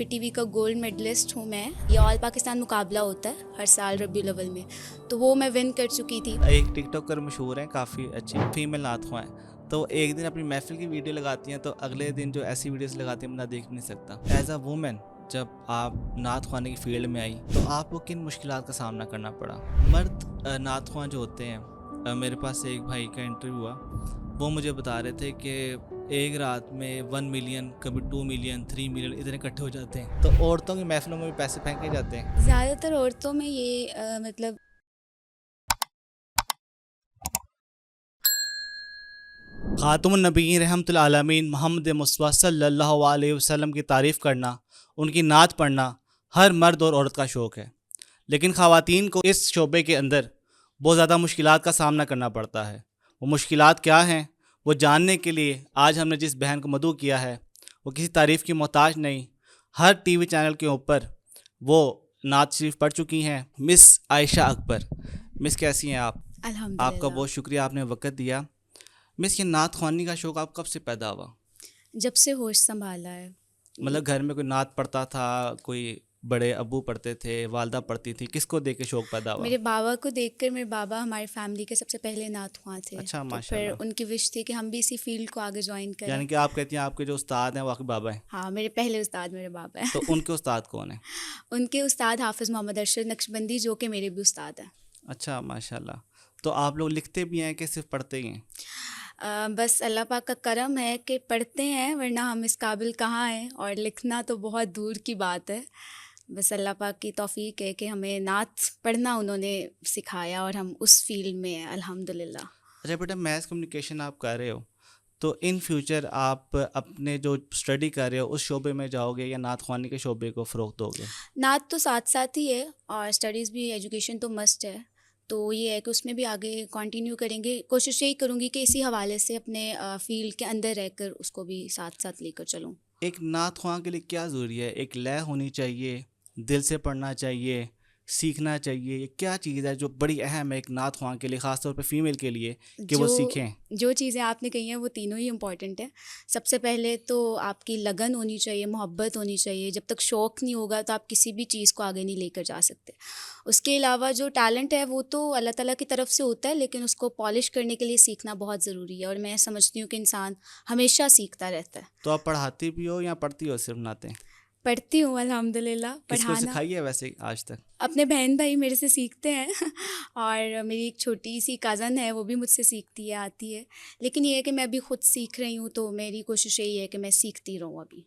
P T V کا gold medalist ہوں میں. یہ آل پاکستان مقابلہ ہوتا ہے ہر سال ربیع الاول میں, تو وہ میں ون کر چکی تھی. ایک ٹک ٹاکر مشہور ہیں, کافی اچھی فیمیل نعت خواں ہیں, تو ایک دن اپنی محفل کی ویڈیو لگاتی ہیں تو اگلے دن جو ایسی ویڈیوز لگاتی ہیں بندہ دیکھ نہیں سکتا. ایز اے وومن جب آپ نعت خوانے کی فیلڈ میں آئی تو آپ کو کن مشکلات کا سامنا کرنا پڑا؟ مرد نعت خواں جو ہوتے ہیں, میرے پاس ایک بھائی کا انٹرویو ہوا, وہ مجھے بتا رہے تھے کہ ایک رات میں 1 ملین, کبھی 2 ملین, 3 ملین اتنے اکٹھے ہو جاتے ہیں. تو عورتوں کی محفلوں میں بھی پیسے پھینکے جاتے ہیں. زیادہ تر عورتوں میں یہ مطلب خاتم النبیین رحمۃ العالمین محمد مصطفیٰ صلی اللہ علیہ وسلم کی تعریف کرنا, ان کی نعت پڑھنا ہر مرد اور عورت کا شوق ہے, لیکن خواتین کو اس شعبے کے اندر بہت زیادہ مشکلات کا سامنا کرنا پڑتا ہے. وہ مشکلات کیا ہیں وہ جاننے کے لیے آج ہم نے جس بہن کو مدعو کیا ہے وہ کسی تعریف کی محتاج نہیں, ہر ٹی وی چینل کے اوپر وہ نعت شریف پڑھ چکی ہیں. مس عائشہ اکبر. مس کیسی ہیں آپ؟ الحمدللہ. آپ کا بہت شکریہ, آپ نے وقت دیا. مس یہ نعت خوانی کا شوق آپ کب سے پیدا ہوا؟ جب سے ہوش سنبھالا ہے. مطلب گھر میں کوئی نعت پڑھتا تھا, کوئی بڑے ابو پڑھتے تھے, والدہ پڑھتی تھی, کس کو دیکھ کے شوق پیدا ہوا؟ میرے بابا کو دیکھ کر. میرے بابا ہماری فیملی کے سب سے پہلے نعت خواں تھے. اچھا, تو ماشاء پھر اللہ. ان کی وش تھی کہ ہم بھی اسی فیلڈ کو آگے جوائن کریں. یعنی کہ آپ کہتی ہیں آپ کے جو استاد ہیں وہ آپ کے بابا ہیں؟ ہاں, میرے پہلے استاد میرے بابا ہیں. تو ان کے استاد کون ہیں؟ ان کے استاد حافظ محمد ارشد نقشبندی, جو کہ میرے بھی استاد ہیں. اچھا, ماشاء اللہ. تو آپ لوگ لکھتے بھی ہیں کہ صرف پڑھتے ہی ہیں؟ بس اللہ پاک کا کرم ہے کہ پڑھتے ہیں, ورنہ ہم اس قابل کہاں ہیں, اور لکھنا تو بہت دور کی بات ہے. بس اللہ پاک کی توفیق ہے کہ ہمیں نعت پڑھنا انہوں نے سکھایا اور ہم اس فیلڈ میں ہیں الحمدللہ. اچھا بیٹا, میس کمیونیکیشن آپ کر رہے ہو, تو ان فیوچر آپ اپنے جو اسٹڈی کر رہے ہو اس شعبے میں جاؤ گے یا نعت خوانی کے شعبے کو فروغ دو گے؟ نعت تو ساتھ ساتھ ہی ہے, اور اسٹڈیز بھی, ایجوکیشن تو مسٹ ہے, تو یہ ہے کہ اس میں بھی آگے کنٹینیو کریں گے. کوشش یہی کروں گی کہ اسی حوالے سے اپنے فیلڈ کے اندر رہ کر اس کو بھی ساتھ ساتھ لے کر چلوں. ایک نعت خواں کے لیے کیا ضروری ہے؟ ایک لے ہونی چاہیے, دل سے پڑھنا چاہیے, سیکھنا چاہیے, یہ کیا چیز ہے جو بڑی اہم ہے ایک نعت خواں کے لیے, خاص طور پہ فیمیل کے لیے, کہ وہ سیکھیں؟ جو چیزیں آپ نے کہی ہیں وہ تینوں ہی امپورٹنٹ ہیں. سب سے پہلے تو آپ کی لگن ہونی چاہیے, محبت ہونی چاہیے. جب تک شوق نہیں ہوگا تو آپ کسی بھی چیز کو آگے نہیں لے کر جا سکتے. اس کے علاوہ جو ٹیلنٹ ہے وہ تو اللہ تعالیٰ کی طرف سے ہوتا ہے, لیکن اس کو پالش کرنے کے لیے سیکھنا بہت ضروری ہے, اور میں سمجھتی ہوں کہ انسان ہمیشہ سیکھتا رہتا ہے. تو آپ پڑھاتی بھی ہو یا پڑھتی ہو صرف نعتیں؟ پڑھتی ہوں الحمدللہ. کس کو پڑھانا سکھائی ہے ویسے آج تک؟ اپنے بہن بھائی میرے سے سیکھتے ہیں, اور میری ایک چھوٹی سی کزن ہے وہ بھی مجھ سے سیکھتی ہے, آتی ہے. لیکن یہ ہے کہ میں ابھی خود سیکھ رہی ہوں, تو میری کوشش یہی ہے کہ میں سیکھتی رہوں ابھی.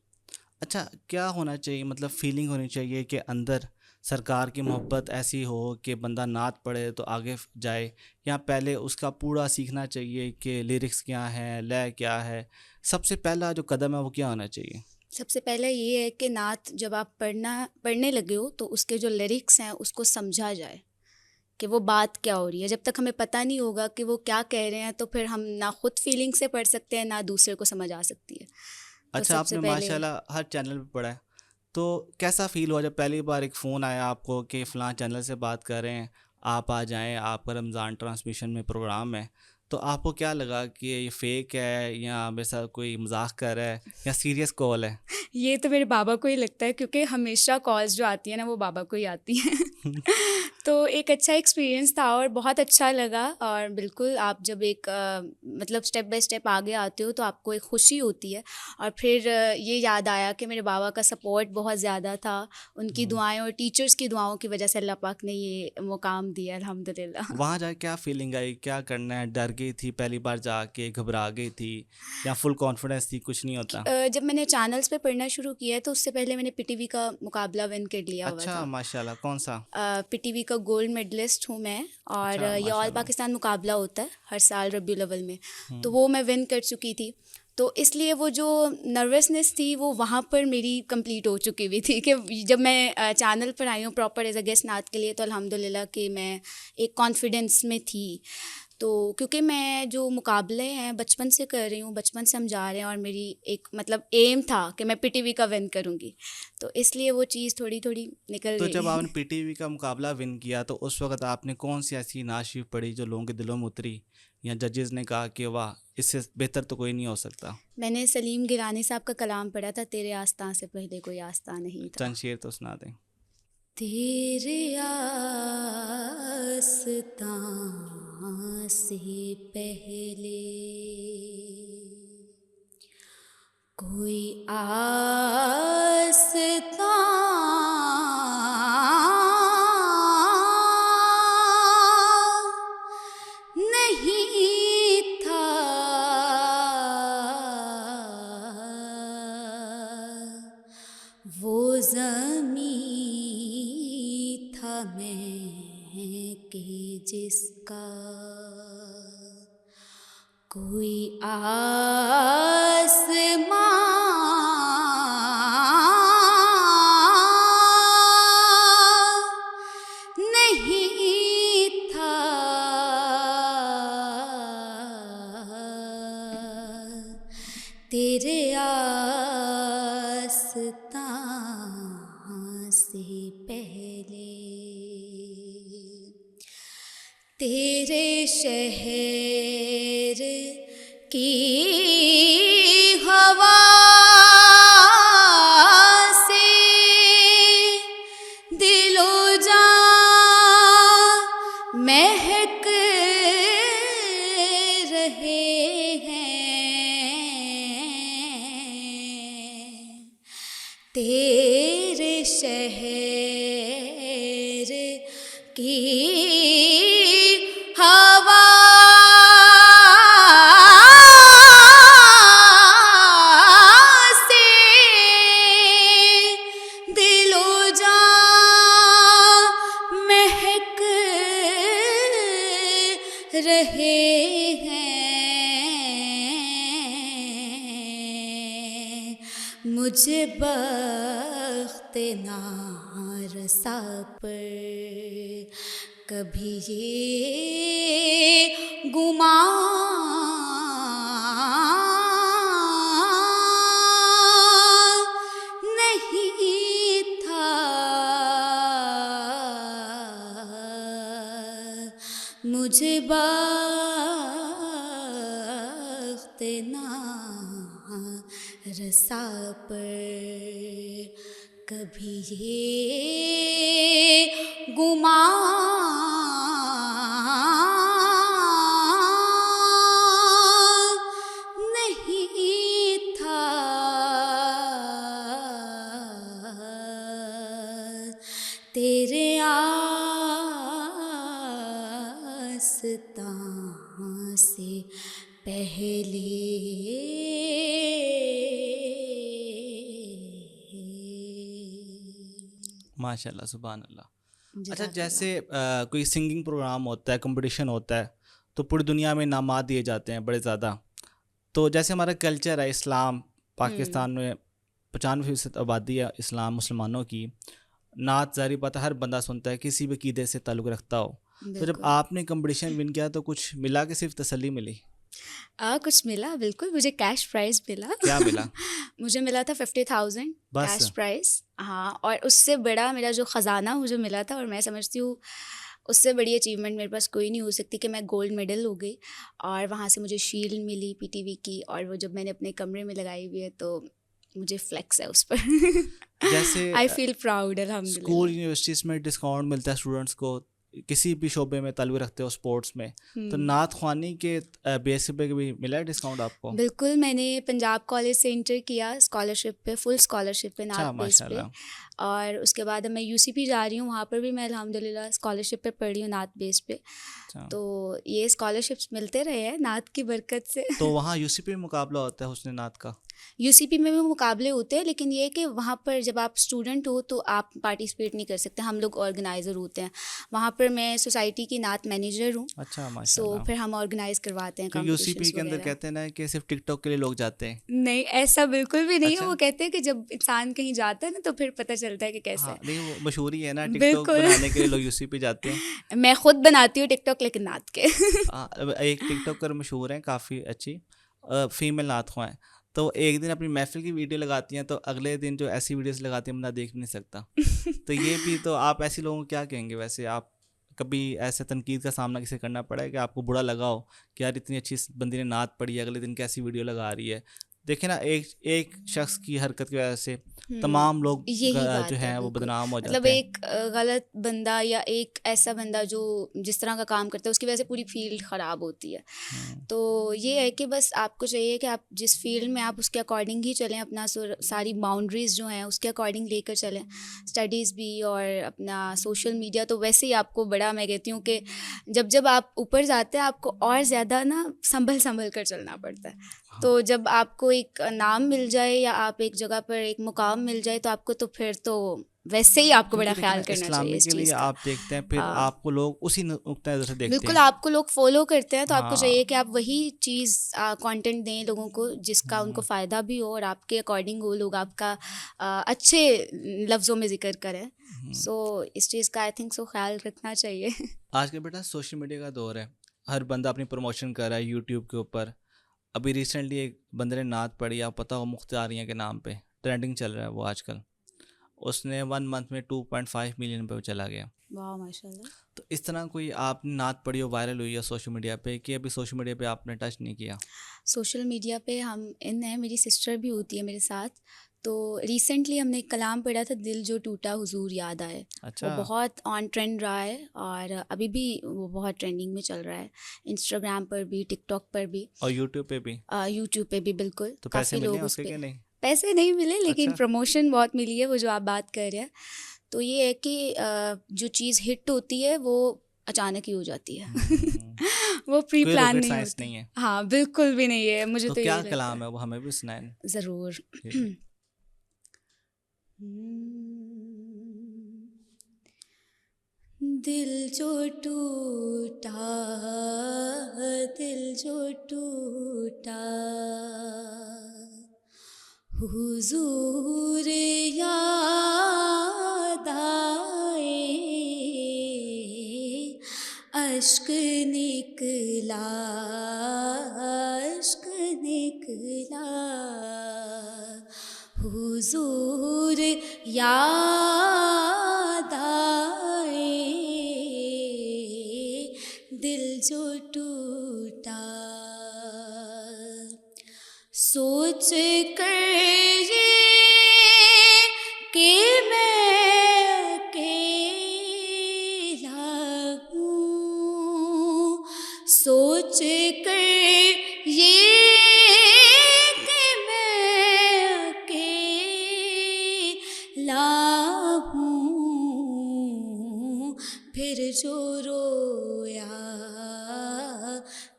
اچھا, کیا ہونا چاہیے, مطلب فیلنگ ہونی چاہیے کہ اندر سرکار کی محبت ایسی ہو کہ بندہ نعت پڑھے تو آگے جائے, یا پہلے اس کا پورا سیکھنا چاہیے کہ لیرکس کیا ہیں, لے کیا ہے؟ سب سے پہلا جو قدم ہے وہ کیا ہونا چاہیے؟ سب سے پہلے یہ ہے کہ نعت جب آپ پڑھنے لگے ہو تو اس کے جو لیرکس ہیں اس کو سمجھا جائے کہ وہ بات کیا ہو رہی ہے. جب تک ہمیں پتہ نہیں ہوگا کہ وہ کیا کہہ رہے ہیں تو پھر ہم نہ خود فیلنگ سے پڑھ سکتے ہیں, نہ دوسرے کو سمجھ آ سکتی ہے. اچھا, آپ نے ماشاء اللہ ہر چینل پہ پڑھا ہے, تو کیسا فیل ہوا جب پہلی بار ایک فون آیا آپ کو کہ فلاں چینل سے بات کر رہے ہیں, آپ آ جائیں, آپ کا رمضان ٹرانسمیشن میں پروگرام ہے؟ تو آپ کو کیا لگا کہ یہ فیک ہے یا میرے ساتھ کوئی مذاق کر رہا ہے یا سیریس کال ہے؟ یہ تو میرے بابا کو ہی لگتا ہے, کیونکہ ہمیشہ کالز جو آتی ہیں نا وہ بابا کو ہی آتی ہیں. تو ایک اچھا ایکسپیرینس تھا اور بہت اچھا لگا. اور بالکل آپ جب ایک مطلب اسٹیپ بائی اسٹیپ آگے آتے ہو تو آپ کو ایک خوشی ہوتی ہے. اور پھر یہ یاد آیا کہ میرے بابا کا سپورٹ بہت زیادہ تھا, ان کی دعائیں اور ٹیچرس کی دعاؤں کی وجہ سے اللہ پاک نے یہ مقام دیا الحمدللہ. وہاں جا کے کیا فیلنگ آئی, کیا کرنا ہے, ڈر گئی تھی پہلی بار جا کے, گھبرا گئی تھی, یا فل کانفیڈنس تھی, کچھ نہیں ہوتا؟ جب میں نے چینلس پہ پڑھنا شروع کیا ہے تو اس سے پہلے میں نے پی ٹی وی کا مقابلہ ون کر لیا ہوا تھا. اچھا, ماشاء اللہ. کون سا؟ پی ٹی وی کا گولڈ میڈلسٹ ہوں میں, اور یہ آل پاکستان مقابلہ ہوتا ہے ہر سال ربیع الاول میں, تو وہ میں ون کر چکی تھی. تو اس لیے وہ جو نروسنس تھی وہ وہاں پر میری کمپلیٹ ہو چکی ہوئی تھی کہ جب میں چینل پر آئی ہوں پراپر ایز اے گیسٹ نعت کے لیے, تو الحمدللہ کہ میں ایک کانفیڈنس میں تھی. تو کیونکہ میں جو مقابلے ہیں بچپن سے کر رہی ہوں، بچپن سے ہم جا رہے ہیں، اور میری ایک مطلب ایم تھا کہ میں پی ٹی وی کا ون کروں گی، تو اس لیے وہ چیز تھوڑی تھوڑی نکل تو گئی جب ہے۔ آپ نے پی ٹی وی کا مقابلہ ون کیا تو اس وقت آپ نے کون سی ایسی نعت شریف پڑھی جو لوگوں کے دلوں میں اتری، یا ججز نے کہا کہ واہ اس سے بہتر تو کوئی نہیں ہو سکتا؟ میں نے سلیم گیلانی صاحب کا کلام پڑھا تھا، تیرے آستاں سے پہلے کوئی آستاں نہیں تھا۔ چند شعر تو سنا دیں۔ تیرے آستاں سے پہلے کوئی آستاں نہیں تھا، وہ زمین تھا میں کہ جس کا کوئی آسمان نہیں تھا، تیرے آستاں سے پہلے تیرے شہر کی ہوا سے دل و جان مہک رہے ہیں، تیرے شہر کی ہوا سے دل و جان مہک رہے ہیں، مجھے بخت نارسا پر کبھی یہ گمان نہیں تھا، مجھے بخت نارسا پر کبھی یہ گمان نہیں تھا، تیرے آستاں سے پہلے۔ ماشاء اللہ، سبحان اللہ۔ اچھا، جزاک اللہ۔ جیسے کوئی سنگنگ پروگرام ہوتا ہے، کمپٹیشن ہوتا ہے، تو پوری دنیا میں انعامات دیے جاتے ہیں بڑے زیادہ، تو جیسے ہمارا کلچر ہے اسلام، پاکستان میں 95% آبادی ہے اسلام مسلمانوں کی، نعت ظاہری بات ہے ہر بندہ سنتا ہے کسی بھی عقیدے سے تعلق رکھتا ہو، تو جب آپ نے کمپٹیشن ون کیا تو کچھ ملا کہ صرف تسلی ملی؟ کچھ ملا، بالکل، مجھے کیش پرائز ملا۔ کیا ملا؟ مجھے ملا تھا 50,000 بس؟ کیش پرائز، ہاں، اور اس سے بڑا میرا جو خزانہ مجھے ملا تھا، اور میں سمجھتی ہوں اس سے بڑی اچیومنٹ میرے پاس کوئی نہیں ہو سکتی، کہ میں گولڈ میڈل ہو گئی، اور وہاں سے مجھے شیلڈ ملی پی ٹی وی کی، اور وہ جب میں نے اپنے کمرے میں لگائی ہوئی ہے تو مجھے فلیکس ہے اس پر، جیسے آئی فیل پراؤڈ، الحمد للہ۔ اسکول یونیورسٹیز میں ڈسکاؤنٹ ملتا ہے اسٹوڈنٹس کو، کسی بھی شعبے میں تعلق رکھتے ہو اسپورٹس میں، تو نعت خوانی کے بیس پہ بھی ملا ہے ڈسکاؤنٹ آپ کو؟ بالکل، میں نے پنجاب کالج سے انٹر کیا اسکالرشپ پہ، فل اسکالرشپ پہ، نعت بیس پہ، اور اس کے بعد اب میں یو سی پی جا رہی ہوں، وہاں پر بھی میں الحمد للہ اسکالرشپ پہ پڑھ رہی ہوں نعت بیس پہ، تو یہ اسکالرشپس ملتے رہے ہیں نعت کی برکت سے۔ تو وہاں یو سی پی میں مقابلہ ہوتا ہے حسن نعت کا؟ UCP میں بھی مقابلے ہوتے ہیں، لیکن یہ ہے کہ وہاں پر جب آپ اسٹوڈنٹ ہو تو آپ پارٹیسپیٹ نہیں کر سکتے، ہم لوگ آرگنائزر ہوتے ہیں وہاں پر. میں سوسائٹی کی نعت مینیجر ہوں. اچھا ماشاء سو اللہ. پھر ہم آرگنائز کرواتے ہیں تو یو سی پی کمپٹیشنس کے اندر وغیرہ. کہتے ہیں نا کہ صرف ٹک ٹاک کے لیے لوگ جاتے ہیں. نہیں، ایسا بالکل بھی نہیں ہے. اچھا. وہ کہتے ہیں کہ جب انسان کہیں جاتا ہے نا تو پھر پتہ چلتا ہے کہ کیسا ہاں ہے. نہیں وہ مشہور ہی ہے نا ٹک ٹاک بالکل. بنانے کے لیے لوگ یو سی پی جاتے ہیں. میں خود بناتی ہوں ٹک ٹاک، لیکن نعت کے. ایک ٹک ٹاکر مشہور ہیں کافی اچھی فیمیل نعت خواں ہیں، تو ایک دن اپنی محفل کی ویڈیو لگاتی ہیں تو اگلے دن جو ایسی ویڈیوز لگاتی ہیں بندہ دیکھ بھی نہیں سکتا. تو یہ بھی تو آپ ایسے لوگوں کو کیا کہیں گے؟ ویسے آپ کبھی ایسے تنقید کا سامنا کسی کرنا پڑا ہے کہ آپ کو برا لگا ہو کہ یار اتنی اچھی بندی نے نعت پڑھی ہے، اگلے دن کیسی ویڈیو لگا رہی ہے؟ دیکھیں نا ایک شخص کی حرکت کی وجہ سے تمام لوگ یہی بات جو ہے ہیں وہ بالکل. بدنام ہو مطلب جاتے ہیں. ایک غلط بندہ یا ایک ایسا بندہ جو جس طرح کا کام کرتا ہے اس کی وجہ سے پوری فیلڈ خراب ہوتی ہے. تو یہ ہے کہ بس آپ کو چاہیے کہ آپ جس فیلڈ میں آپ اس کے اکارڈنگ ہی چلیں، اپنا ساری باؤنڈریز جو ہیں اس کے اکارڈنگ لے کر چلیں. اسٹڈیز بھی اور اپنا سوشل میڈیا تو ویسے ہی آپ کو بڑا، میں کہتی ہوں کہ جب آپ اوپر جاتے ہیں آپ کو اور زیادہ نا سنبھل کر چلنا پڑتا ہے. تو جب آپ کو ایک نام مل جائے یا آپ ایک جگہ پر ایک مقام مل جائے تو آپ کو تو پھر تو ویسے ہی آپ کو بڑا خیال کرنا چاہیے اسلامی اس کے لیے چیز کا. آپ دیکھتے ہیں پھر آپ کو لوگ اسی نقطۂ نظر سے دیکھتے بالکل، ہیں. آپ کو لوگ فالو کرتے ہیں تو آپ کو چاہیے کہ آپ وہی چیز کانٹینٹ دیں لوگوں کو جس کا ان کو فائدہ بھی ہو اور آپ کے اکارڈنگ وہ لوگ آپ کا اچھے لفظوں میں ذکر کریں. سو اس چیز کا آئی تھنک سو خیال رکھنا چاہیے. آج کے بیٹا سوشل میڈیا کا دور ہے، ہر بندہ اپنی پروموشن کر رہا ہے یوٹیوب کے اوپر. ابھی ریسنٹلی ایک بندے نے نعت پڑھی، آپ پتہ ہو مختاریاں کے نام پہ ٹرینڈنگ چل رہا ہے وہ آج کل. اس نے 1 منتھ میں 2.5 ملین پہ چلا گیا. واہ ماشاء اللہ. تو اس طرح کوئی آپ نے نعت پڑھی ہو وائرل ہوئی ہے سوشل میڈیا پہ کہ ابھی سوشل میڈیا پہ آپ نے ٹچ نہیں کیا؟ سوشل میڈیا پہ ہم میری سسٹر بھی ہوتی ہے میرے ساتھ. تو ریسنٹلی ہم نے ایک کلام پڑھا تھا، دل جو ٹوٹا حضور یاد آئے. اچھا. وہ بہت آن ٹرینڈ رہا ہے اور ابھی بھی وہ بہت ٹرینڈنگ میں چل رہا ہے، انسٹاگرام پر بھی، ٹک ٹاک پر بھی اور یوٹیوب پہ بھی. یوٹیوب پہ بھی. بالکل. تو پیسے کافی ملے لوگ ہیں اس اس کے پہ کہ نہیں؟ پیسے نہیں ملے لیکن اچھا. پروموشن بہت ملی ہے، وہ جو آپ بات کر رہے ہیں. تو یہ ہے کہ جو چیز ہٹ ہوتی ہے وہ اچانک ہی ہو جاتی ہے. وہ پری کوئی پلان راکٹ نہیں سائنس ہوتا. نہیں ہے. ہاں بالکل بھی نہیں ہے. مجھے تو تو کیا یہی لگتا کلام ہے وہ ہمیں بھی سنائیں. ضرور. دل جو ٹوٹا، دل جو ٹوٹا، حضور یاد آئے، اشک نکلا، اشک نکلا، حضور یاد آئے، دل جو ٹوٹا. سوچ کر یہ کہ میں اکیلا ہوں، سوچ کر یہ کہ میں اکیلا ہوں، پھر جو رویا،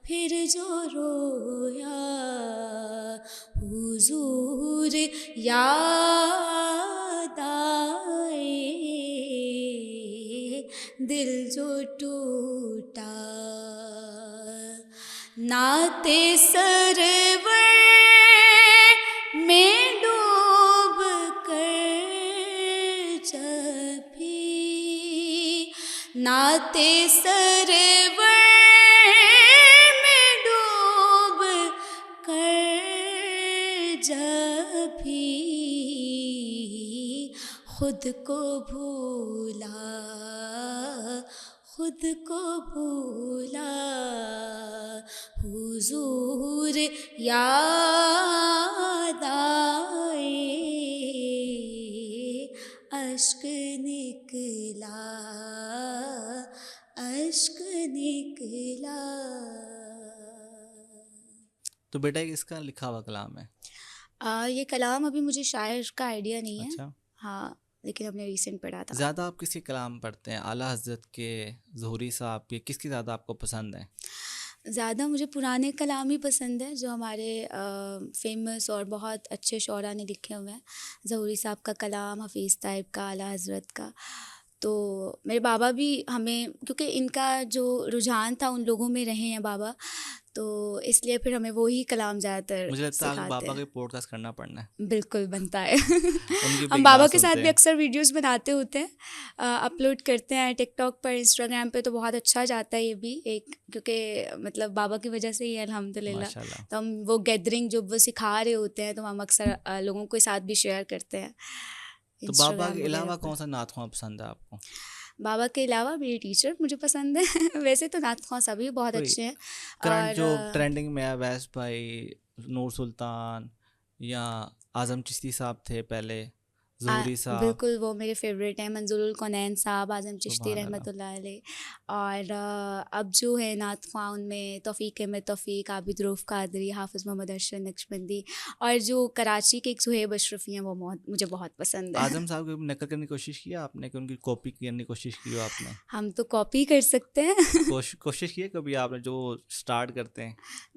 پھر جو رویا، حضور یاد آئے، دل جو ٹوٹا. نعت سرور میں ڈوب کر جب بھی، نعت سرور میں ڈوب کر جب بھی، خود کو بھولا، خود کو بھولا، حضور یاد آئے، اشک نکلا، اشک نکلا. تو بیٹا اس کا لکھا ہوا کلام ہے؟ یہ کلام ابھی مجھے شاعر کا آئیڈیا نہیں ہے. اچھا. ہاں لیکن ہم نے ریسنٹ پڑھا تھا. زیادہ آپ کس کے کلام پڑھتے ہیں؟ اعلیٰ حضرت کے، ظہوری صاحب کے، کس کی زیادہ آپ کو پسند ہیں؟ زیادہ مجھے پرانے کلام ہی پسند ہیں جو ہمارے فیمس اور بہت اچھے شعراء نے لکھے ہوئے ہیں. ظہوری صاحب کا کلام، حفیظ طیب کا، اعلیٰ حضرت کا. تو میرے بابا بھی ہمیں، کیونکہ ان کا جو رجحان تھا ان لوگوں میں رہے ہیں بابا، تو اس لیے پھر ہمیں وہی کلام زیادہ تر مجھے لگتا ہے آگے سکھاتے بابا ہیں. کے پوڈ کاسٹ کرنا پڑنا ہے. بالکل بنتا ہے. ان کی بھی ہم ایک بابا بات کے ساتھ سنتے بھی ہیں. اکثر ویڈیوز بناتے ہوتے ہیں، اپلوڈ کرتے ہیں ٹک ٹاک پر، انسٹاگرام پہ، تو بہت اچھا جاتا ہے یہ بھی ایک، کیونکہ مطلب بابا کی وجہ سے ہی ہے الحمد للہ. ماشاء اللہ. تو ہم وہ گیدرنگ جو وہ سکھا رہے ہوتے ہیں تو ہم اکثر لوگوں کے ساتھ بھی شیئر کرتے ہیں تو بابا انسٹاگرام کے وغیرہ علاوہ پر. کون سا نعت خواں پسند ہے آپ کو؟ بابا کے علاوہ میری ٹیچر مجھے پسند ہے. ویسے تو نعت خواں سبھی بہت کوئی اچھے ہیں. کرنٹ اور جو ٹرینڈنگ میں ہے، ویس بھائی، نور سلطان، یا اعظم چشتی صاحب تھے پہلے، ظہوری صاحب. بالکل وہ میرے فیوریٹ ہیں، منظور الکونین صاحب، اعظم چشتی سبحان رحمۃ اللہ. اللہ علیہ. اور اب جو ہے نعت خواں ان میں توفیق احمد توفیق، عابد رؤوف قادری، حافظ محمد ارشد نقشبندی، اور جو کراچی کے ایک صہیب اشرفی ہیں وہ مجھے بہت پسند ہے. اعظم صاحب کی نقل کرنے کی کوشش کی آپ نے کہ ان کی کاپی کرنے کی کوشش کی ہو آپ نے؟ ہم تو کاپی کر سکتے ہیں. کوشش کی ہے کبھی آپ نے جو اسٹارٹ کرتے ہیں؟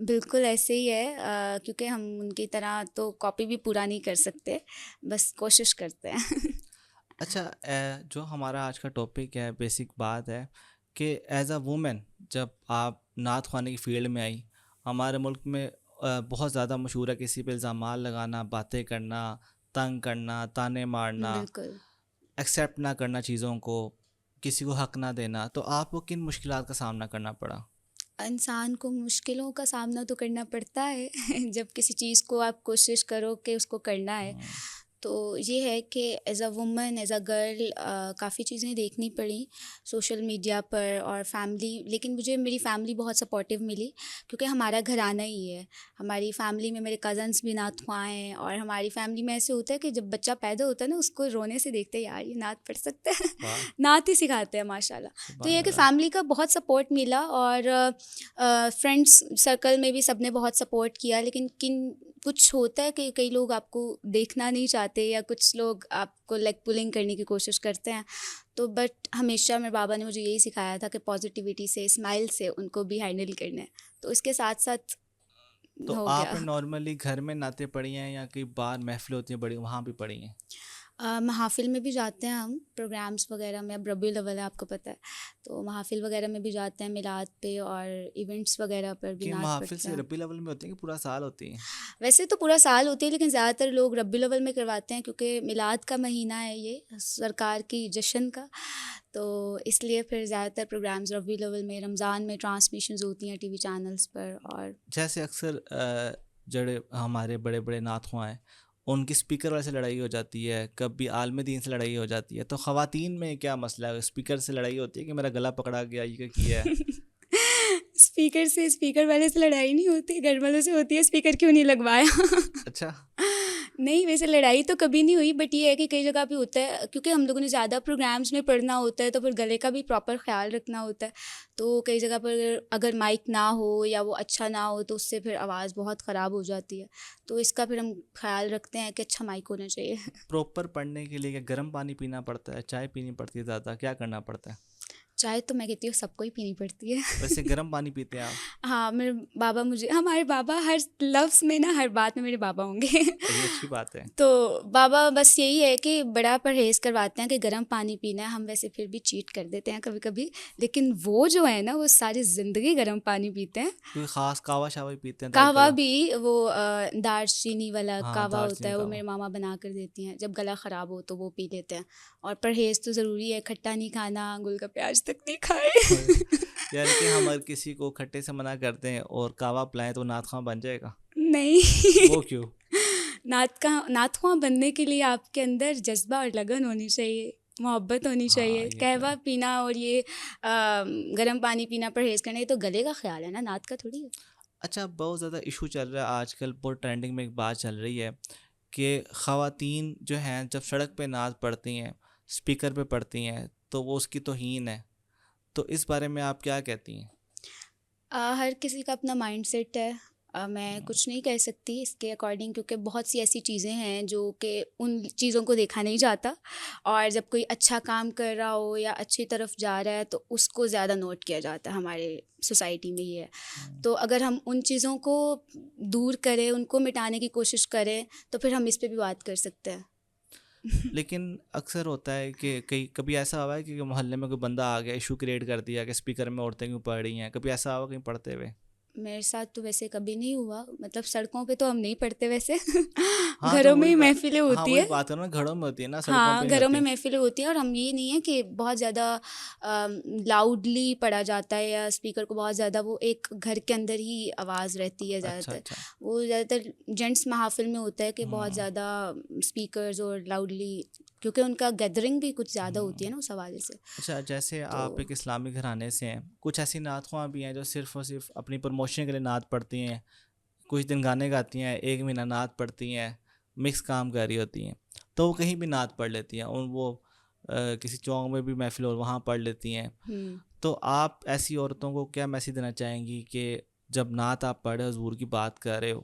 بالکل ایسے ہی ہے، کیونکہ ہم ان کی طرح تو کاپی بھی پورا نہیں کر سکتے، بس کوشش کرتے ہیں. اچھا، جو ہمارا آج کا ٹاپک ہے، بیسک بات ہے کہ ایز اے وومن جب آپ نعت خوانی کی فیلڈ میں آئی، ہمارے ملک میں بہت زیادہ مشہور ہے کسی پہ الزامات لگانا، باتیں کرنا، تنگ کرنا، تانے مارنا، بالکل. ایکسیپٹ نہ کرنا چیزوں کو، کسی کو حق نہ دینا. تو آپ کو کن مشکلات کا سامنا کرنا پڑا؟ انسان کو مشکلوں کا سامنا تو کرنا پڑتا ہے جب کسی چیز کو آپ کوشش کرو کہ اس کو کرنا ہے. تو یہ ہے کہ as a woman, as a girl کافی چیزیں دیکھنی پڑیں سوشل میڈیا پر اور فیملی. لیکن مجھے میری فیملی بہت سپورٹیو ملی، کیونکہ ہمارا گھرانہ ہی ہے. ہماری فیملی میں میرے کزنس بھی نعت خواں ہیں، اور ہماری فیملی میں ایسے ہوتا ہے کہ جب بچہ پیدا ہوتا ہے نا، اس کو رونے سے دیکھتے ہیں یار یہ نعت پڑھ سکتے ہیں. واہ، نعت ہی سکھاتے ہیں ماشاء اللہ. تو سبحان یہ کہ اللہ. فیملی کا بہت سپورٹ ملا، اور فرینڈس سرکل میں بھی سب نے بہت سپورٹ کیا. لیکن کچھ ہوتا ہے کہ کئی لوگ آپ کو دیکھنا نہیں چاہتے، یا کچھ لوگ آپ کو لیگ پولنگ کرنے کی کوشش کرتے ہیں. تو بٹ ہمیشہ میرے بابا نے مجھے یہی سکھایا تھا کہ پازیٹیوٹی سے، اسمائل سے ان کو بھی ہینڈل کرنا ہے. تو اس کے ساتھ ساتھ تو ہو آپ گیا. نے نارملی گھر میں نعتیں پڑھی ہیں یا کئی باہر محفل ہوتی ہیں بڑی، وہاں بھی پڑھی ہیں؟ محافل میں بھی جاتے ہیں ہم، پروگرامس وغیرہ میں. اب ربیع الاول ہے، آپ کو پتہ ہے، تو محافل وغیرہ میں بھی جاتے ہیں، میلاد پہ اور ایونٹس وغیرہ پر بھی کہ نعت محافل پڑھتے سے ہیں. ربیع الاول میں ہوتی ہیں کہ پورا سال ہوتی ہیں؟ ویسے تو پورا سال ہوتی ہے، لیکن زیادہ تر لوگ ربیع الاول میں کرواتے ہیں، کیونکہ میلاد کا مہینہ ہے یہ سرکار کی جشن کا. تو اس لیے پھر زیادہ تر پروگرامز ربیع الاول میں، رمضان میں ٹرانسمیشنز ہوتی ہیں ٹی وی چینلز پر. اور جیسے اکثر جڑے ہمارے بڑے بڑے نعت خواں ہیں، ان کی اسپیکر والے سے لڑائی ہو جاتی ہے، کبھی عالم دین سے لڑائی ہو جاتی ہے. تو خواتین میں کیا مسئلہ ہے؟ اسپیکر سے لڑائی ہوتی ہے کہ میرا گلا پکڑا گیا، یہ کیا ہے؟ اسپیکر والے سے لڑائی نہیں ہوتی، گھر والوں سے ہوتی ہے، اسپیکر کیوں نہیں لگوایا. اچھا. نہیں، ویسے لڑائی تو کبھی نہیں ہوئی، بٹ یہ ہے کہ کئی جگہ پہ ہوتا ہے، کیونکہ ہم لوگوں نے زیادہ پروگرامز میں پڑھنا ہوتا ہے، تو پھر گلے کا بھی پراپر خیال رکھنا ہوتا ہے. تو کئی جگہ پر اگر مائک نہ ہو یا وہ اچھا نہ ہو تو اس سے پھر آواز بہت خراب ہو جاتی ہے. تو اس کا پھر ہم خیال رکھتے ہیں کہ اچھا مائک ہونا چاہیے. پراپر پڑھنے کے لیے کیا گرم پانی پینا پڑتا ہے، چائے پینی پڑتی ہے، زیادہ کیا کرنا پڑتا ہے؟ چائے تو میں کہتی ہوں سب کو ہی پینی پڑتی ہے. ویسے گرم پانی پیتے ہیں آپ؟ ہاں، میرے بابا ہمارے بابا ہر لفظ میں نا، ہر بات میں میرے بابا ہوں گے. یہ اچھی بات ہے. تو بابا بس یہی ہے کہ بڑا پرہیز کرواتے ہیں کہ گرم پانی پینا ہے. ہم ویسے پھر بھی چیٹ کر دیتے ہیں کبھی کبھی، لیکن وہ جو ہے نا، وہ ساری زندگی گرم پانی پیتے ہیں. کوئی خاص کہوا شاوا پیتے ہیں؟ کہوا بھی وہ دار چینی والا ہاں، کہوا ہوتا دارچینی ہے، وہ کہوا. میرے ماما بنا کر دیتی ہیں. جب گلا خراب ہو تو وہ پی لیتے ہیں. اور پرہیز تو ضروری ہے، کھٹا نہیں کھانا، گل کا پیاز تک نہیں کھائے. یعنی کہ ہم اگر کسی کو کھٹے سے منع کرتے ہیں اور کہوا پلائیں تو نعت خواں بن جائے گا؟ نہیں. وہ کیوں؟ نعت خواں بننے کے لیے آپ کے اندر جذبہ اور لگن ہونی چاہیے، محبت ہونی ہاں، چاہیے. یہ تو قہوہ ہے. پینا اور یہ گرم پانی پینا پرہیز کرنا، یہ تو گلے کا خیال ہے نا، نعت کا تھوڑی ہے. اچھا، بہت زیادہ ایشو چل رہا ہے آج کل، بہت ٹرینڈنگ میں ایک بات چل رہی ہے کہ خواتین جو ہیں جب سڑک پہ نعت پڑھتی ہیں، اسپیکر پہ پڑھتی ہیں، تو وہ اس کی توہین ہے. تو اس بارے میں آپ کیا کہتی ہیں؟ ہر کسی کا اپنا مائنڈ سیٹ ہے، میں کچھ نہیں کہہ سکتی اس کے اکارڈنگ، کیونکہ بہت سی ایسی چیزیں ہیں جو کہ ان چیزوں کو دیکھا نہیں جاتا، اور جب کوئی اچھا کام کر رہا ہو یا اچھی طرف جا رہا ہے تو اس کو زیادہ نوٹ کیا جاتا ہے، ہمارے سوسائٹی میں یہ ہے. تو اگر ہم ان چیزوں کو دور کریں، ان کو مٹانے کی کوشش کریں، تو پھر ہم اس پہ بھی بات کر سکتے ہیں. لیکن اکثر ہوتا ہے کہ کبھی ایسا ہوا ہے کہ محلے میں کوئی بندہ آ گیا ایشو کریٹ کر دیا کہ اسپیکر میں عورتیں کیوں پڑھ رہی ہیں، کبھی ایسا ہوا کہیں پڑھتے ہوئے؟ میرے ساتھ تو ویسے کبھی نہیں ہوا، مطلب سڑکوں پہ تو ہم نہیں پڑھتے ویسے. ہاں تو گھروں میں وہی ہی محفلیں ہاں ہوتی وہی ہے. بات کروں نا، گھروں میں ہوتی ہے نا، سڑکوں ہاں پہ نہیں گھروں میں ہوتی. محفلیں ہوتی ہیں، اور ہم یہ نہیں ہے کہ بہت زیادہ لاؤڈلی پڑھا جاتا ہے یا اسپیکر کو بہت زیادہ، وہ ایک گھر کے اندر ہی آواز رہتی ہے زیادہ اچھا تر. اچھا. وہ زیادہ تر جینٹس محافل میں ہوتا ہے کہ بہت زیادہ اسپیکرز اور لاؤڈلی، کیونکہ ان کا گیدرنگ بھی کچھ زیادہ ہوتی ہے نا اس حوالے سے. اچھا، جیسے تو آپ ایک اسلامی گھرانے سے ہیں، کچھ ایسی نعت خواں بھی ہیں جو صرف اور صرف اپنی پروموشن کے لیے نعت پڑھتی ہیں، کچھ دن گانے گاتی ہیں، ایک مہینہ نعت پڑھتی ہیں، مکس کام کر رہی ہوتی ہیں، تو وہ کہیں بھی نعت پڑھ لیتی ہیں، اور وہ کسی چونک میں بھی محفل ہو وہاں پڑھ لیتی ہیں. تو آپ ایسی عورتوں کو کیا میسیج دینا چاہیں گی کہ جب نعت آپ پڑھے حضور کی بات کر رہے ہو